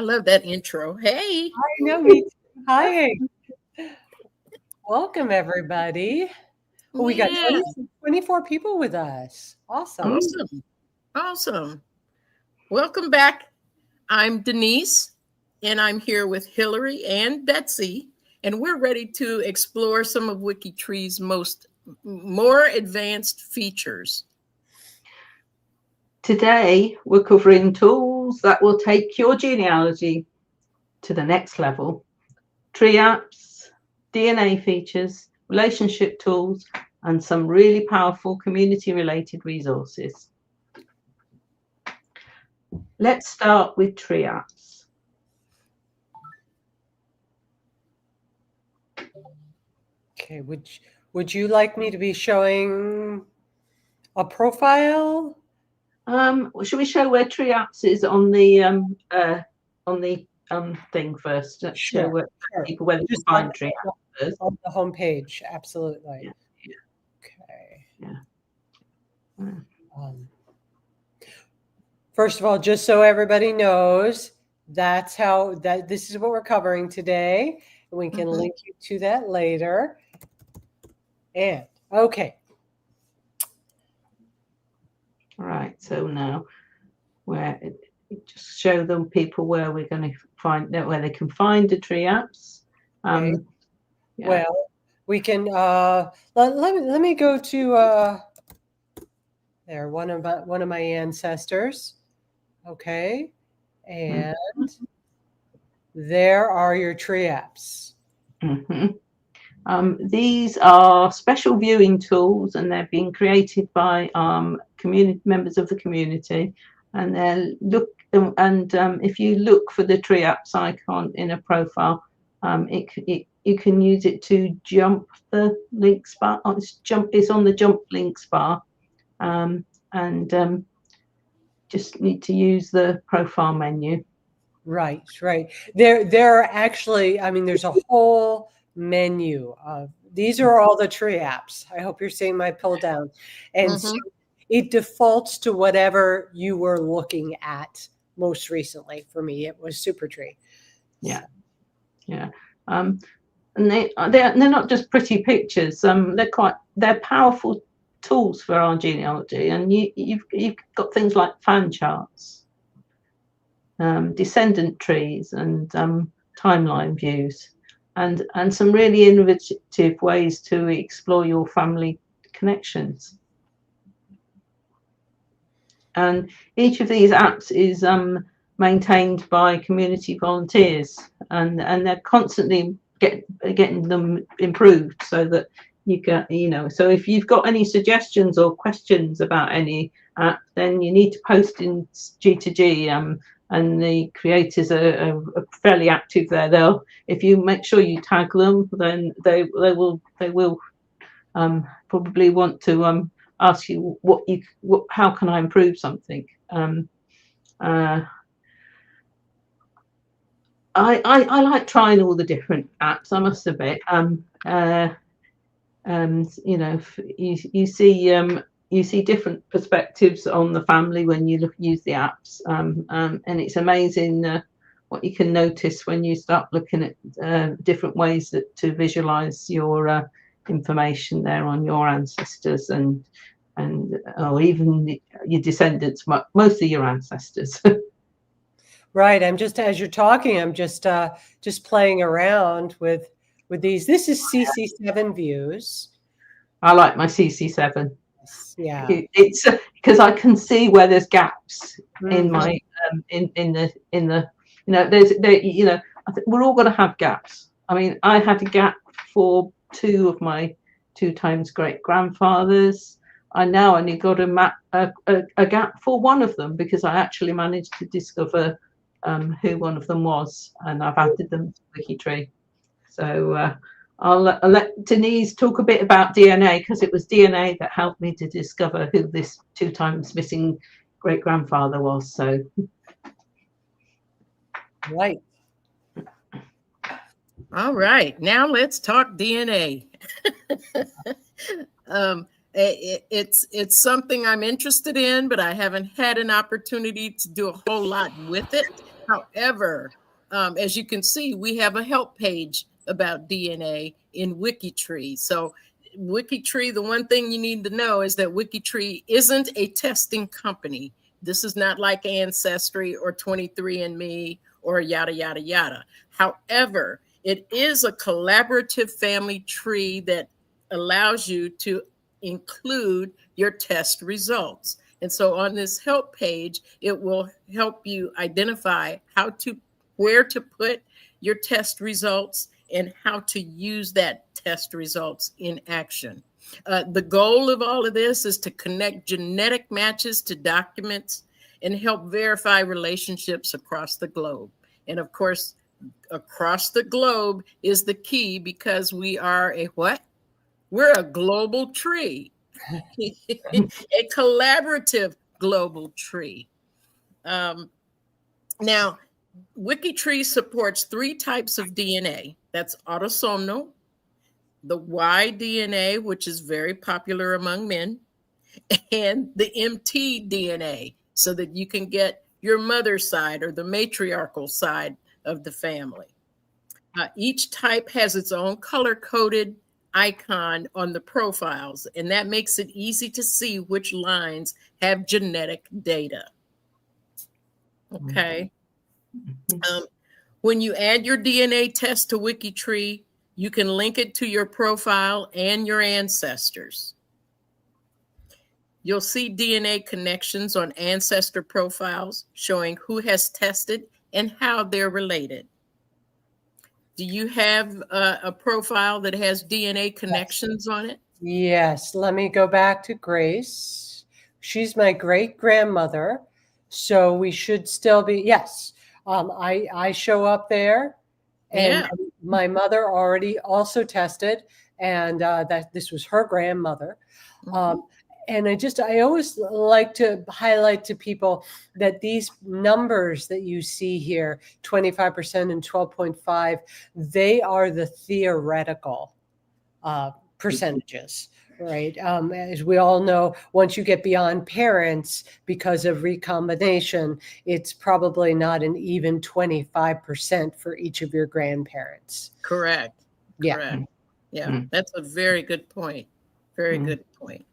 I love that intro. Hey. I know, me too. Hi. Welcome, everybody. Oh, we got Yeah. 24 people with us. Awesome. Awesome. Awesome. Welcome back. I'm Denise, and I'm here with Hillary and Betsy, and we're ready to explore some of WikiTree's more advanced features. Today, we're covering tools that will take your genealogy to the next level. Tree apps, DNA features, relationship tools, and some really powerful community-related resources. Let's start with tree apps. Okay, would you like me to be showing a profile? Should we show where tree apps is on the thing first? Let's show people where they can find tree apps first. On the home page, absolutely. Yeah. Okay. Yeah. First of all, just so everybody knows, this is what we're covering today. We can link you to that later. And okay. All right. So now just show them people where we're going to find where they can find the tree apps. Okay. Yeah. Well, we can let me go to there, one of my ancestors. Okay. And there are your tree apps. These are special viewing tools, and they're being created by community members of the community. And if you look for the tree apps icon in a profile, you can use it to jump the links bar. It's on the jump links bar, and just need to use the profile menu. Right. There are actually, I mean, there's a whole menu of these are all the tree apps. I hope you're seeing my pull down. And so it defaults to whatever you were looking at most recently. For me, it was SuperTree. Yeah. And they're not just pretty pictures. They're powerful tools for our genealogy, and you've got things like fan charts, descendant trees, and timeline views, and some really innovative ways to explore your family connections. And each of these apps is maintained by community volunteers, and they're constantly getting them improved so that you can, so if you've got any suggestions or questions about any app, then you need to post in G2G, and the creators are fairly active there. If you make sure you tag them, then they will probably want to ask you how can I improve something. I like trying all the different apps, I must admit. You see different perspectives on the family when you use the apps, and it's amazing what you can notice when you start looking at different ways to visualize your information there on your ancestors or even your descendants, mostly your ancestors. Right. I'm just, as you're talking, I'm just playing around with these. This is CC7 views. I like my CC7. Yeah. It's because I can see where there's gaps in my in the I think we're all going to have gaps. I mean, I had a gap for two of my 2 times great grandfathers. I now only got a gap for one of them because I actually managed to discover who one of them was, and I've added them to WikiTree. So I'll let Denise talk a bit about DNA, because it was DNA that helped me to discover who this 2 times missing great grandfather was. So right. All right, now let's talk DNA. It's something I'm interested in, but I haven't had an opportunity to do a whole lot with it. However, as you can see, we have a help page about DNA in WikiTree. So WikiTree, the one thing you need to know is that WikiTree isn't a testing company. This is not like Ancestry or 23andMe or yada, yada, yada. However, it is a collaborative family tree that allows you to include your test results. And so on this help page, it will help you identify where to put your test results and how to use that test results in action. The goal of all of this is to connect genetic matches to documents and help verify relationships across the globe. And of course, across the globe is the key because we are a what? We're a global tree, a collaborative global tree. Now, WikiTree supports 3 types of DNA. That's autosomal, the Y DNA, which is very popular among men, and the MT DNA, so that you can get your mother's side or the matriarchal side of the family. Each type has its own color-coded icon on the profiles, and that makes it easy to see which lines have genetic data. Okay. When you add your DNA test to WikiTree, you can link it to your profile and your ancestors. You'll see DNA connections on ancestor profiles showing who has tested and how they're related. Do you have a profile that has DNA connections on it? Yes. Let me go back to Grace. She's my great grandmother. So we should still be, yes. I show up there, and my mother already also tested, and that this was her grandmother. And I always like to highlight to people that these numbers that you see here, 25% and 12.5, they are the theoretical percentages, right? As we all know, once you get beyond parents, because of recombination, it's probably not an even 25% for each of your grandparents. Correct. Yeah. Correct. Yeah, that's a very good point. Very good point.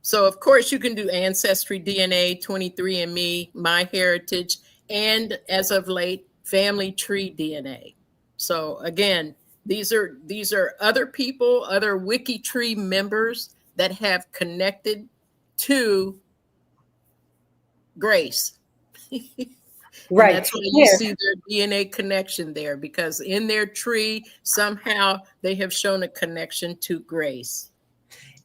So of course you can do Ancestry DNA, 23andMe, MyHeritage, and as of late, Family Tree DNA. So again, these are other people, other WikiTree members that have connected to Grace. Right. And that's why you see their DNA connection there, because in their tree, somehow they have shown a connection to Grace.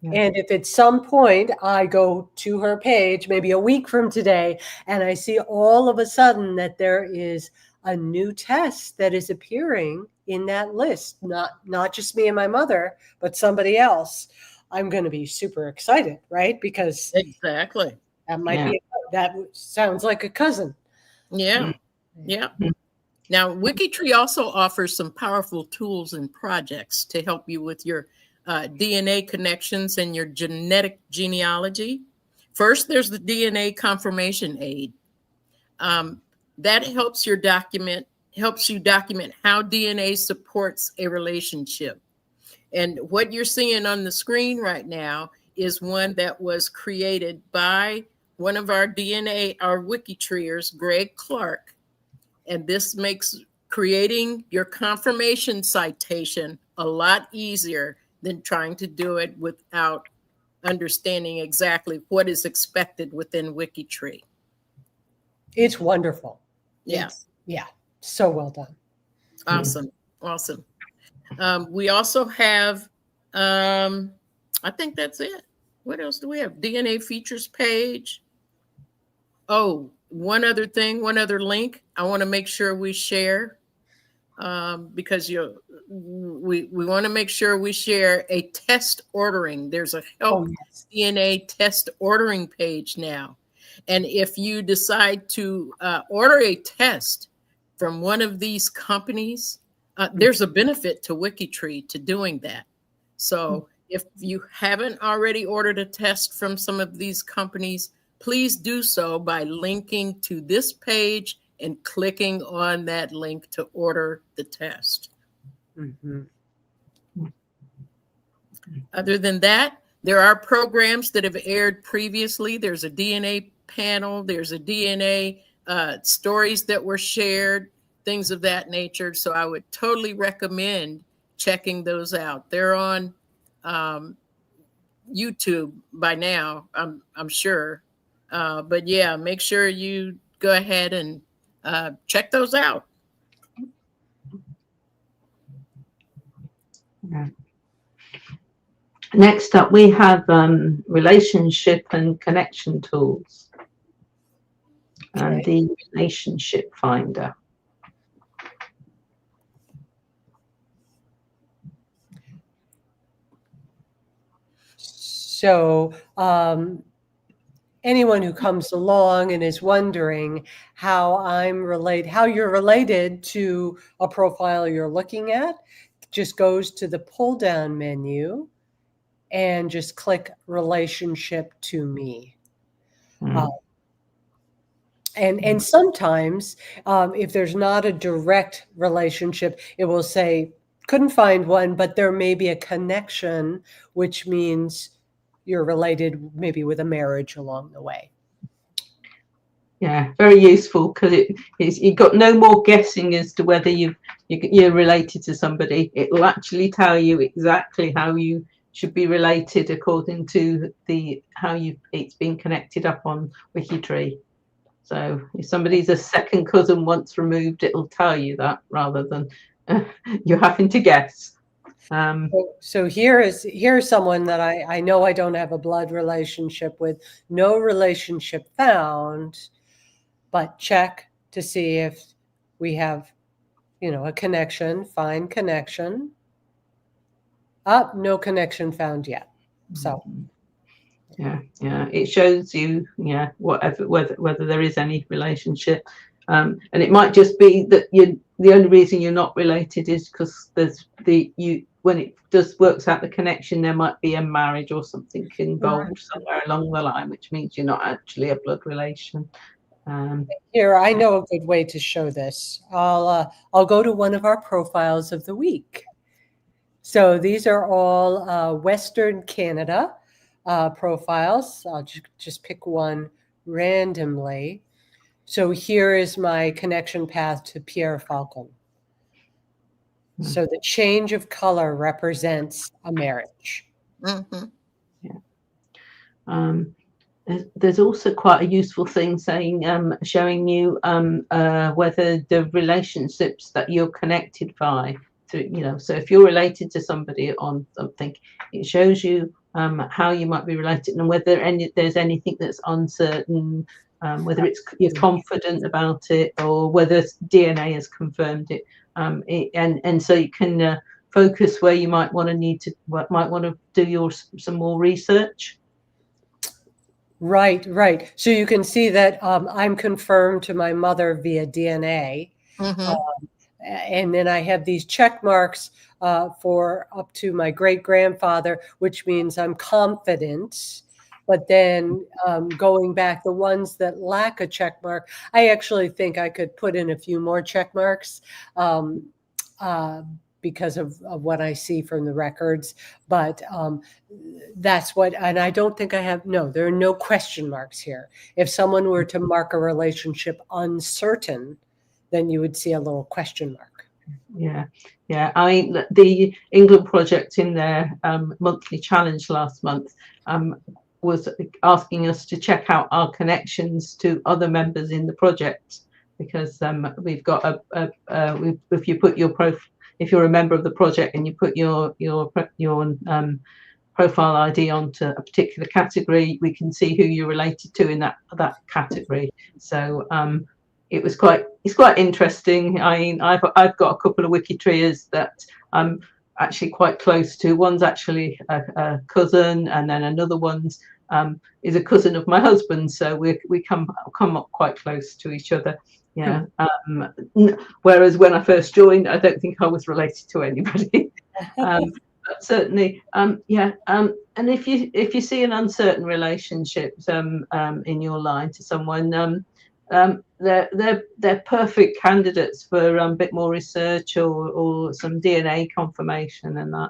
And if at some point I go to her page, maybe a week from today, and I see all of a sudden that there is a new test that is appearing in that list, not just me and my mother, but somebody else, I'm going to be super excited, right? Because exactly, that might be, that sounds like a cousin. Yeah. Yeah. Now, WikiTree also offers some powerful tools and projects to help you with your DNA connections and your genetic genealogy. First, there's the DNA confirmation aid. That helps you document how DNA supports a relationship. And what you're seeing on the screen right now is one that was created by one of our WikiTreeers, Greg Clark. And this makes creating your confirmation citation a lot easier than trying to do it without understanding exactly what is expected within WikiTree. It's wonderful. Yeah. Yeah. So well done. Awesome. Awesome. We also have, I think that's it. What else do we have? DNA features page. Oh, one other link I want to make sure we share, because we want to make sure we share a test ordering. There's a help DNA test ordering page now. And if you decide to order a test from one of these companies, there's a benefit to WikiTree to doing that. So if you haven't already ordered a test from some of these companies, please do so by linking to this page and clicking on that link to order the test. Mm-hmm. Other than that, there are programs that have aired previously. There's a DNA panel, there's a DNA stories that were shared, things of that nature. So I would totally recommend checking those out. They're on YouTube by now, I'm sure. But yeah, make sure you go ahead and check those out. Yeah. Next up, we have relationship and connection tools, and the relationship finder. So anyone who comes along and is wondering how you're related to a profile you're looking at, just goes to the pull down menu and just click relationship to me. And sometimes if there's not a direct relationship, it will say couldn't find one, but there may be a connection, which means you're related maybe with a marriage along the way. Yeah, very useful, because you've got no more guessing as to whether you're related to somebody. It will actually tell you exactly how you should be related according to it's been connected up on WikiTree. So if somebody's a second cousin once removed, it'll tell you that rather than you're having to guess. So here's someone that I know I don't have a blood relationship with, no relationship found, but check to see if we have, a connection, find connection. No connection found yet. So. Yeah, it shows you, whether there is any relationship, and it might just be that the only reason you're not related is because when it works out the connection, there might be a marriage or something involved somewhere along the line, which means you're not actually a blood relation. Here, I know a good way to show this. I'll go to one of our profiles of the week. So these are all Western Canada profiles. I'll just pick one randomly. So here is my connection path to Pierre Falcon. So the change of color represents a marriage. Mm-hmm. Yeah. There's also quite a useful thing showing you whether the relationships that you're connected by, so if you're related to somebody on something, it shows you how you might be related and whether there's anything that's uncertain, whether you're confident about it or whether DNA has confirmed it, and so you can focus where you might want to do some more research. Right. So you can see that I'm confirmed to my mother via DNA. Mm-hmm. And then I have these check marks for up to my great-grandfather, which means I'm confident. But then going back, the ones that lack a check mark, I actually think I could put in a few more check marks because of what I see from the records. But that's and I don't think there are no question marks here. If someone were to mark a relationship uncertain, then you would see a little question mark. Yeah. I mean, the England project in their monthly challenge last month was asking us to check out our connections to other members in the project, because we've got if you put your if you're a member of the project and you put your profile ID onto a particular category, we can see who you're related to in that category. So it's quite interesting. I mean, I've got a couple of WikiTreeers that I'm actually quite close to. One's actually a cousin, and then another one's is a cousin of my husband. So we come up quite close to each other. Yeah. Whereas when I first joined, I don't think I was related to anybody. certainly. Yeah. And if you see an uncertain relationship in your line to someone, they're perfect candidates for a bit more research or some DNA confirmation and that.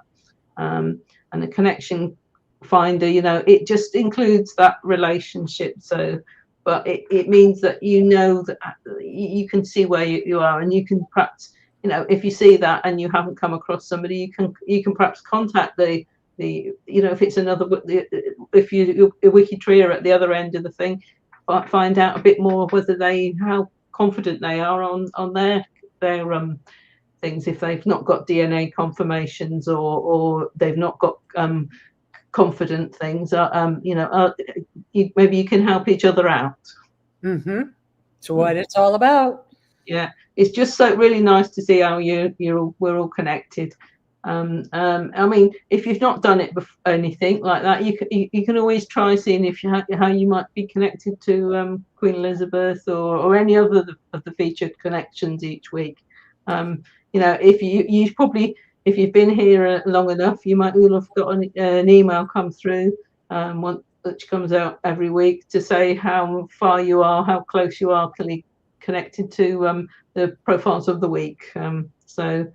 And the connection finder, it just includes that relationship. So, but it means that that you can see where you are, and you can perhaps, if you see that and you haven't come across somebody, you can perhaps contact the if it's if you're a WikiTree are at the other end of the thing, find out a bit more whether how confident they are on their things, if they've not got DNA confirmations or they've not got confident things. Maybe you can help each other out. Mm-hmm. It's what it's all about. Yeah, it's just so really nice to see how we're all connected. I mean, if you've not done it anything like that, you can always try seeing how you might be connected to Queen Elizabeth or any other of the featured connections each week. If you've been here long enough, you might have got an email come through, which comes out every week to say how far you are, how close you are connected to the profiles of the week. So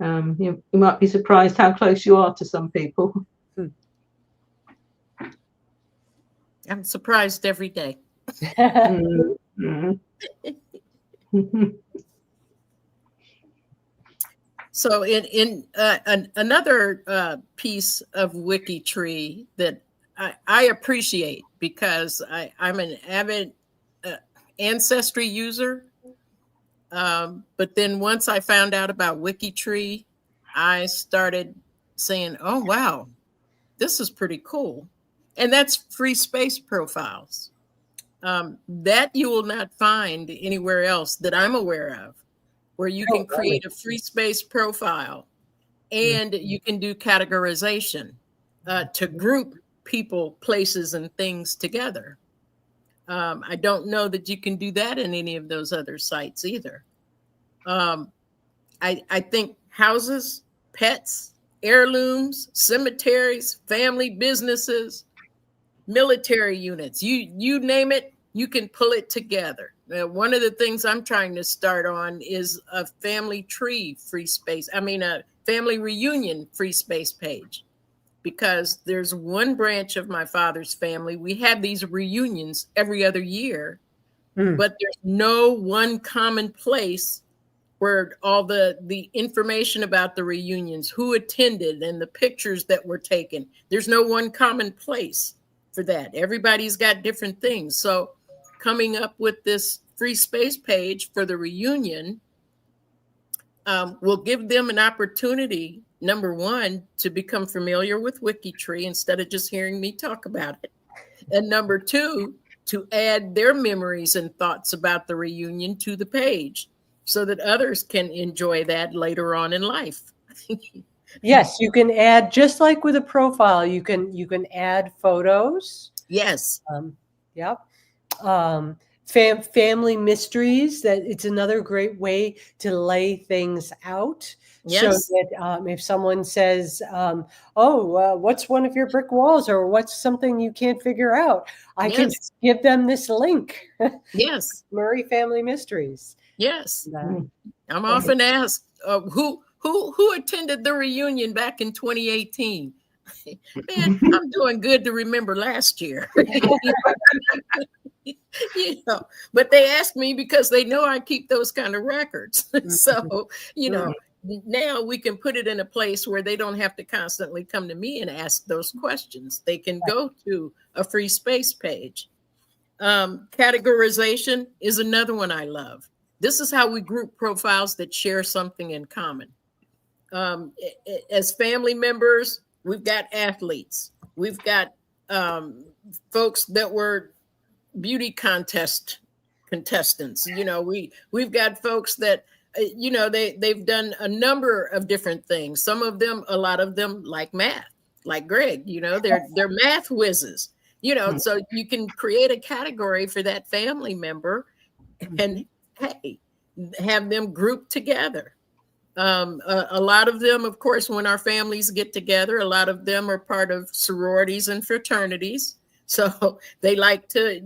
you might be surprised how close you are to some people. I'm surprised every day. Mm-hmm. So in another piece of WikiTree that I appreciate, because I'm an avid Ancestry user, but then once I found out about WikiTree, I started saying, oh, wow, this is pretty cool. And that's free space profiles. That you will not find anywhere else that I'm aware of, where you can create a free space profile and you can do categorization to group people, places, and things together. I don't know that you can do that in any of those other sites either. I think houses, pets, heirlooms, cemeteries, family businesses, military units, you name it, you can pull it together. One of the things I'm trying to start on is a family tree free space. I mean, a family reunion free space page, because there's one branch of my father's family. We have these reunions every other year, but there's no one common place where all the information about the reunions, who attended, and the pictures that were taken. There's no one common place for that. Everybody's got different things. So coming up with this free space page for the reunion will give them an opportunity, number one, to become familiar with WikiTree instead of just hearing me talk about it. And number two, to add their memories and thoughts about the reunion to the page so that others can enjoy that later on in life. Yes, you can add, just like with a profile, you can add photos. Yes. Yep. Family mysteries, that it's another great way to lay things out. Yes. So that if someone says, what's one of your brick walls, or what's something you can't figure out, I can just give them this link. Yes. Murray Family Mysteries. Yes. I'm often asked, who attended the reunion back in 2018? Man, I'm doing good to remember last year. But they ask me because they know I keep those kind of records. So, now we can put it in a place where they don't have to constantly come to me and ask those questions. They can go to a free space page. Categorization is another one I love. This is how we group profiles that share something in common. As family members, we've got athletes. We've got folks that were beauty contestants. We've got folks that, they've done a number of different things. Some of them, a lot of them like math, like Greg, they're math whizzes, so you can create a category for that family member and, hey, have them grouped together. A lot of them, of course, when our families get together, a lot of them are part of sororities and fraternities. So they like to,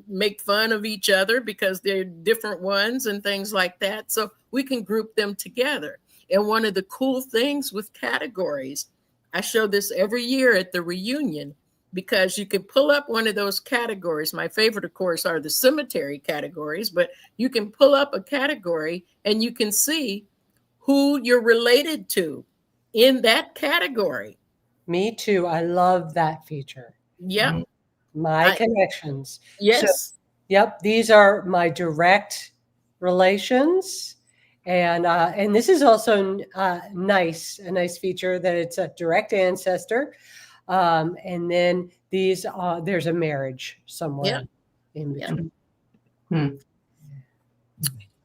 make fun of each other because they're different ones and things like that. So we can group them together. And one of the cool things with categories, I show this every year at the reunion, because you can pull up one of those categories. My favorite, of course, are the cemetery categories, but you can pull up a category and you can see who you're related to in that category. Me too. I love that feature. Yep. My connections. Yes. So, yep. These are my direct relations. And this is also a nice feature that it's a direct ancestor. And then there's a marriage somewhere in between.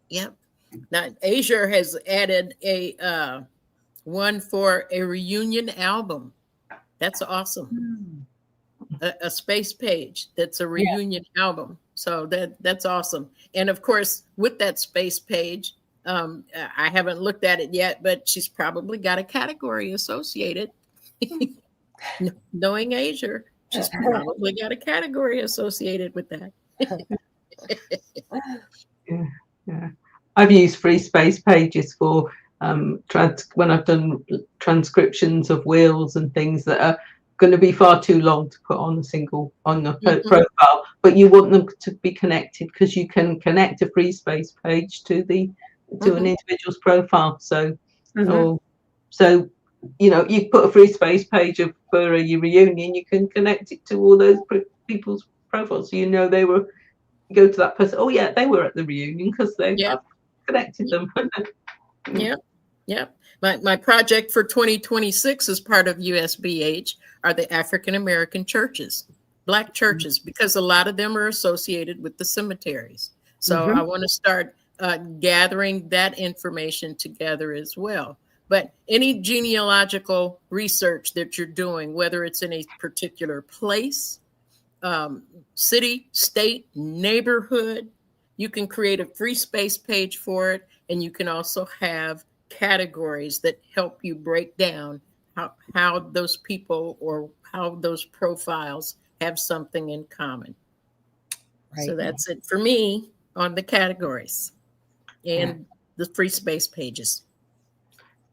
Yep. Now, Azure has added a one for a reunion album. That's awesome. A space page that's a reunion album. So that's awesome. And of course, with that space page, I haven't looked at it yet, but she's probably got a category associated. Knowing Azure, she's probably got a category associated with that. Yeah. I've used free space pages for when I've done transcriptions of wills and things that are going to be far too long to put on the profile, but you want them to be connected, because you can connect a free space page to an individual's profile. So you put a free space page for a reunion, you can connect it to all those people's profiles, so they were. Go to that person. Oh yeah, they were at the reunion because I've connected them. Yep. My project for 2026 as part of USBH are the African American churches, Black churches, because a lot of them are associated with the cemeteries. So I want to start gathering that information together as well. But any genealogical research that you're doing, whether it's in a particular place, city, state, neighborhood, you can create a free space page for it. And you can also have categories that help you break down how those people or how those profiles have something in common. Right. So that's it for me on the categories and the free space pages.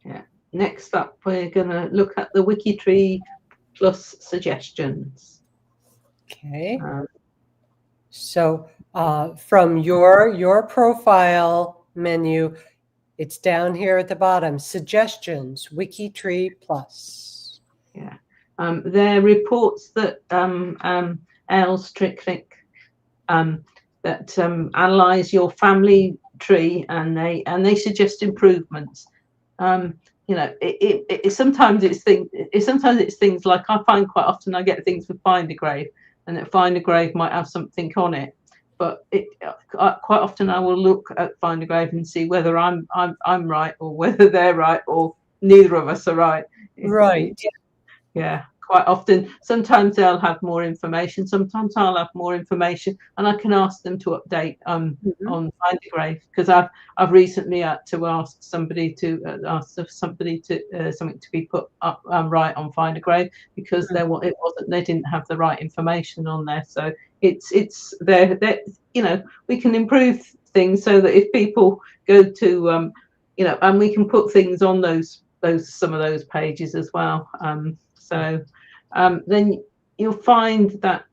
Yeah. Next up, we're going to look at the WikiTree plus suggestions. Okay. So from your profile menu, it's down here at the bottom. Suggestions, WikiTree plus. Yeah. There are reports that Stricklick that analyze your family tree, and they suggest improvements. Sometimes it's things like, I find quite often I get things with Find a Grave, and that Find a Grave might have something on it, but quite often I will look at Find a Grave and see whether I'm right, or whether they're right, or neither of us are right. Right. Yeah. Quite often, sometimes they'll have more information, sometimes I'll have more information, and I can ask them to update on Find a Grave, because I've recently had to ask somebody to something to be put up right on Find a Grave, because they didn't have the right information on there. So it's there. We can improve things so that if people go to and we can put things on some of those pages as well. Then you'll find that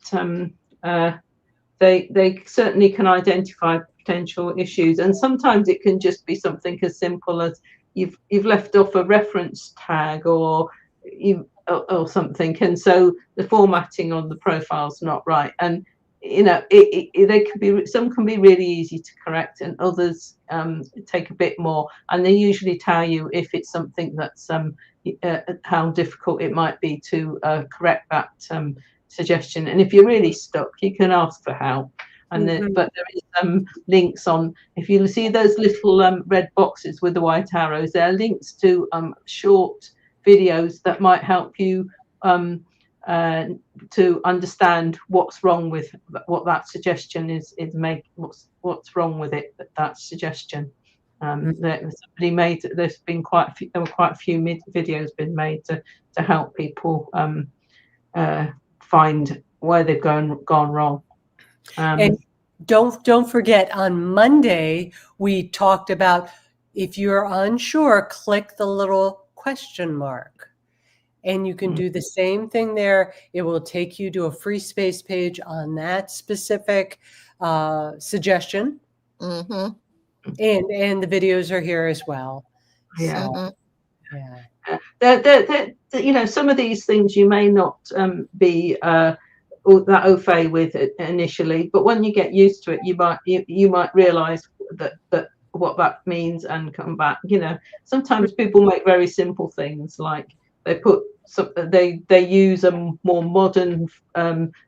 they certainly can identify potential issues, and sometimes it can just be something as simple as you've left off a reference tag or something, and so the formatting on the profile's not right. And some can be really easy to correct, and others take a bit more, and they usually tell you if it's something that's how difficult it might be to correct that suggestion. And if you're really stuck, you can ask for help. And but there is links on, if you see those little red boxes with the white arrows, there are links to short videos that might help you to understand what's wrong with what that suggestion is what's wrong with it, that suggestion. There's been quite a few videos been made to help people find where they've gone wrong. And don't forget, on Monday we talked about, if you're unsure, click the little question mark, and you can do the same thing there. It will take you to a free space page on that specific suggestion. And the videos are here as well. Yeah. So, yeah. Some of these things you may not be that au fait with it initially, but when you get used to it, you might realize that what that means and come back. Sometimes people make very simple things, like they use a more modern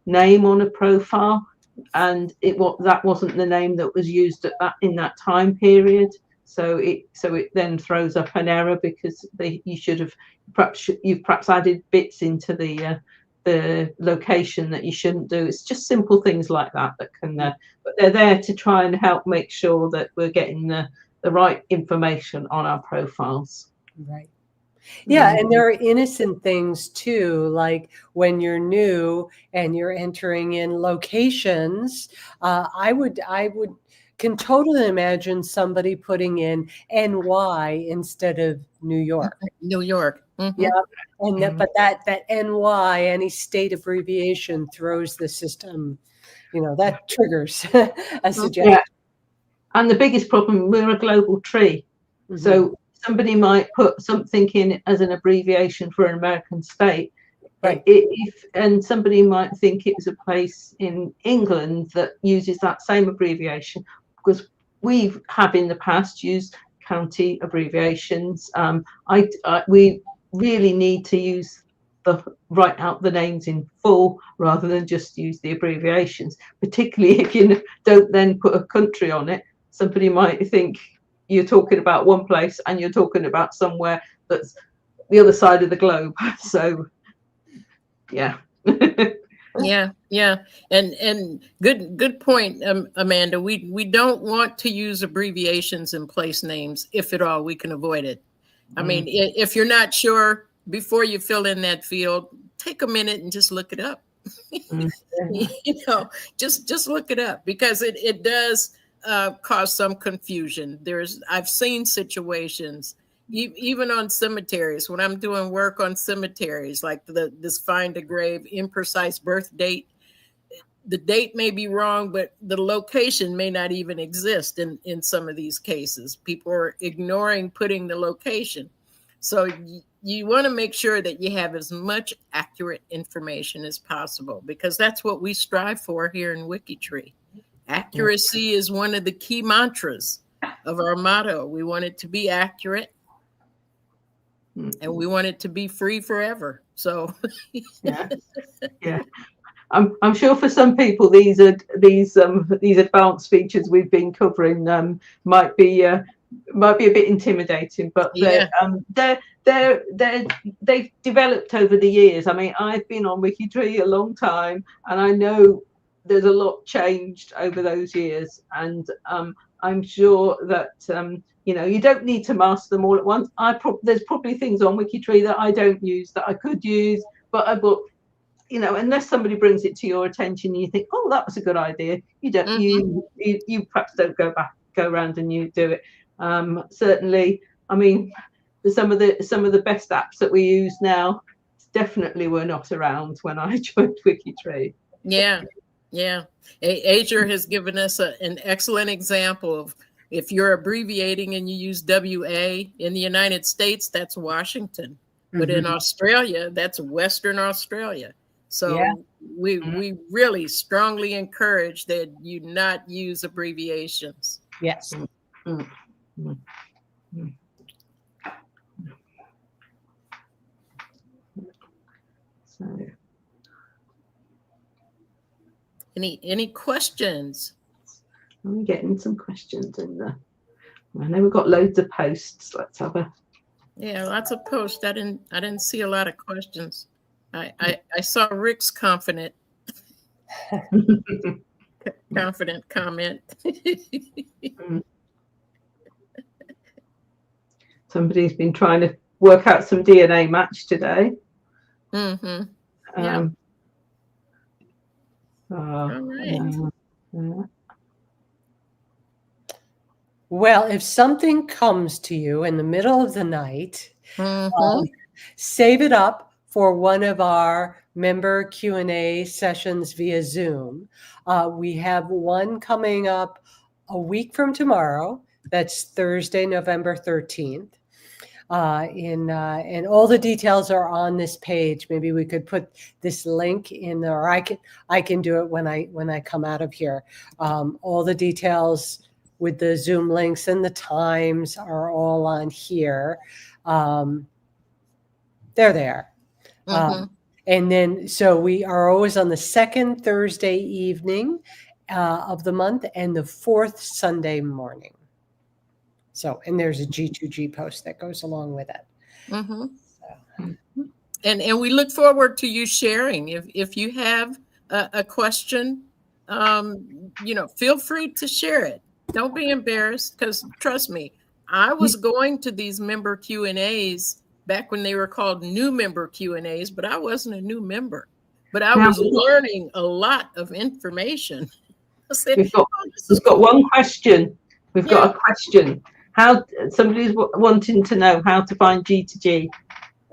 name on a profile, and that wasn't the name that was used in that time period. So it then throws up an error because you've perhaps added bits into the location that you shouldn't do. It's just simple things like that can, but they're there to try and help make sure that we're getting the right information on our profiles. Right. Yeah, and there are innocent things too, like when you're new and you're entering in locations. I can totally imagine somebody putting in NY instead of New York. New York. Yeah, and but that NY, any state abbreviation, throws the system. That triggers a suggestion. Yeah. And the biggest problem, we're a global tree, so somebody might put something in as an abbreviation for an American state, right? And somebody might think it was a place in England that uses that same abbreviation, because we have in the past used county abbreviations. We really need to write out the names in full rather than just use the abbreviations, particularly if you don't then put a country on it. Somebody might think you're talking about one place and you're talking about somewhere that's the other side of the globe. So yeah. Yeah. And good point, Amanda. We don't want to use abbreviations in place names, if at all we can avoid it. I mean, if you're not sure, before you fill in that field, take a minute and just look it up. Just look it up, because it does cause some confusion. I've seen situations, even on cemeteries, when I'm doing work on cemeteries, like this find a grave, imprecise birth date. The date may be wrong, but the location may not even exist in some of these cases. People are ignoring putting the location. So you want to make sure that you have as much accurate information as possible, because that's what we strive for here in WikiTree. Accuracy is one of the key mantras of our motto. We want it to be accurate, and we want it to be free forever. So yeah. I'm sure for some people these advanced features we've been covering might be a bit intimidating, but they've developed over the years. I mean, I've been on WikiTree a long time, and I know there's a lot changed over those years, and I'm sure that you don't need to master them all at once. There's probably things on WikiTree that I don't use that I could use, but unless somebody brings it to your attention, you think, oh, that was a good idea. You don't, you perhaps don't go around and you do it. Certainly, I mean, some of the best apps that we use now definitely were not around when I joined WikiTree. Yeah. Azure has given us an excellent example of, if you're abbreviating and you use WA in the United States, that's Washington, but in Australia, that's Western Australia. So we really strongly encourage that you not use abbreviations. Yes. So, any questions? I'm getting some questions in there. I know we've got loads of posts. Let's have a. Yeah, lots of posts. I didn't see a lot of questions. I saw Rick's confident comment. somebody's been trying to work out some DNA match today. Mm-hmm. Yeah. All right. Well, if something comes to you in the middle of the night, save it up for one of our member Q&A sessions via Zoom. We have one coming up a week from tomorrow. That's Thursday, November 13th. And all the details are on this page. Maybe we could put this link in there, or I can do it when I come out of here. All the details with the Zoom links and the times are all on here. They're there. And then, so we are always on the second Thursday evening of the month and the fourth Sunday morning. So, and there's a G2G post that goes along with it. And we look forward to you sharing. If you have a question, feel free to share it. Don't be embarrassed, because trust me, I was going to these member Q&As back when they were called new member Q&As, but I wasn't a new member. But I was learning a lot of information. I said, we've got one question. We've got a question. How somebody's wanting to know how to find G2G.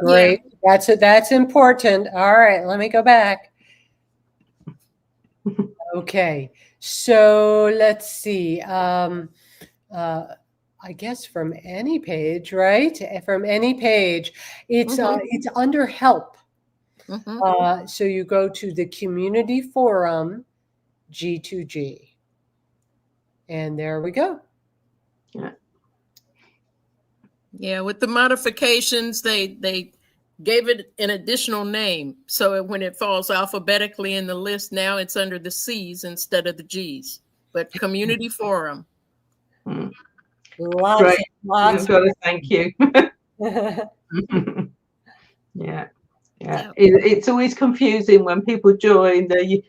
Great. That's important. All right, let me go back. Okay, so let's see. I guess from any page, right? From any page, it's under help. So you go to the community forum G2G, and there we go. Yeah, with the modifications, they gave it an additional name. So when it falls alphabetically in the list, now it's under the C's instead of the G's. But community forum. Lots. Thank you. Yeah. It's always confusing when people join. It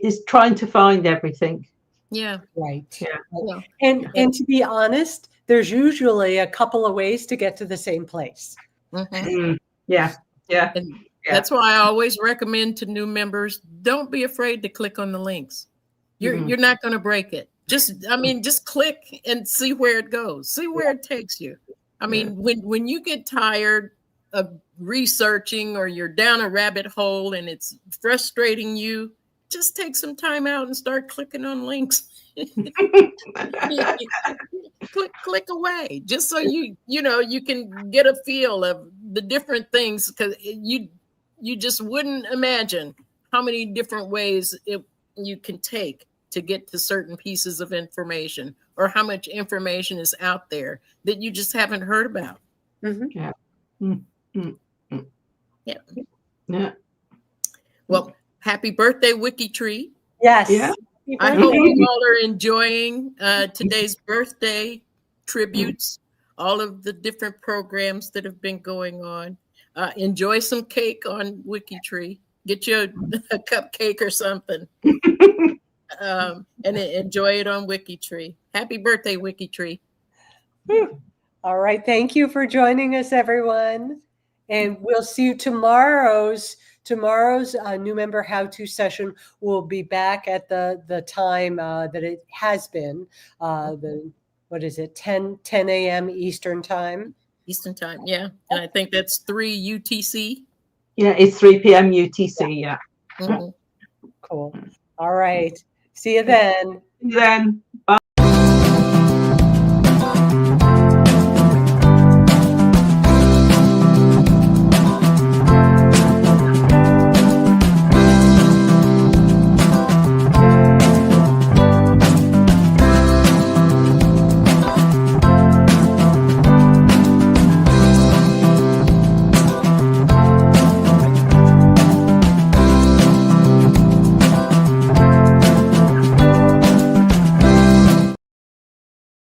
is trying to find everything. Yeah. Right. Yeah. And to be honest, there's usually a couple of ways to get to the same place. Yeah. And that's why I always recommend to new members, don't be afraid to click on the links. You're not going to break it. Just click and see where it goes. See where it takes you. I mean, when you get tired of researching, or you're down a rabbit hole and it's frustrating you, just take some time out and start clicking on links. click away, just so you can get a feel of the different things, because you just wouldn't imagine how many different ways you can take to get to certain pieces of information, or how much information is out there that you just haven't heard about. Well, happy birthday, WikiTree. Yes. Yeah. I hope you all are enjoying today's birthday tributes, all of the different programs that have been going on. Enjoy some cake on WikiTree. Get you a cupcake or something. And enjoy it on WikiTree. Happy birthday, WikiTree. All right. Thank you for joining us, everyone. And we'll see you tomorrow's new member how-to session will be back at the time that it has been. What is it? 10 a.m. Eastern time. Eastern time, yeah. And I think that's 3 UTC. Yeah, it's 3 p.m. UTC. Yeah. Cool. All right. See you then. See you then.